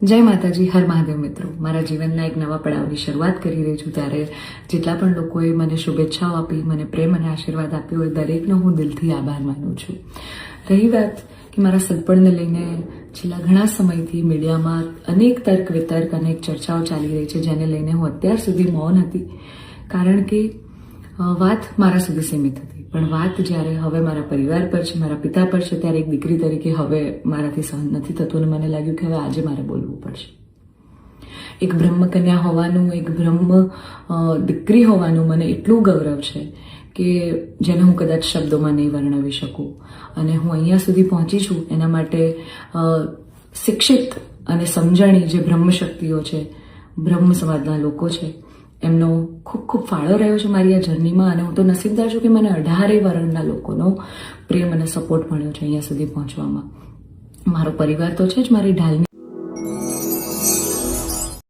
જય માતાજી, હર મહાદેવ મિત્રો. મારા જીવનના એક નવા પડાવની શરૂઆત કરી રહી છું ત્યારે જેટલા પણ લોકોએ મને શુભેચ્છાઓ આપી, મને પ્રેમ અને આશીર્વાદ આપ્યો હોય, દરેકનો હું દિલથી આભાર માનું છું. રહી વાત કે મારા સગપણને લઈને છેલ્લા ઘણા સમયથી મીડિયામાં અનેક તર્ક વિતર્ક, અનેક ચર્ચાઓ ચાલી રહી છે, જેને લઈને હું અત્યાર સુધી મૌન હતી, કારણ કે વાત મારા સુધી સીમિત હતી. પણ વાત જ્યારે હવે મારા પરિવાર પર છે, મારા પિતા પર છે, ત્યારે એક દીકરી તરીકે હવે મારાથી સહન નથી થતું અને મને લાગ્યું કે હવે આજે મારે બોલવું પડશે. એક બ્રહ્મકન્યા હોવાનું, એક બ્રહ્મ દીકરી હોવાનું મને એટલું ગૌરવ છે કે જેને હું કદાચ શબ્દોમાં નહીં વર્ણવી શકું. અને હું અહીંયા સુધી પહોંચી છું એના માટે શિક્ષિત અને સમજણી જે બ્રહ્મશક્તિઓ છે, બ્રહ્મ સમાજના લોકો છે, એમનો ખૂબ ખૂબ ફાળો રહ્યો છે મારી આ જર્નીમાં. અને હું તો નસીબદાર છું કે મને 18 વર્ણના લોકોનો પ્રેમ અને સપોર્ટ મળ્યો છે અહીંયા સુધી પહોંચવામાં. મારો પરિવાર તો છે જ મારી ઢાલની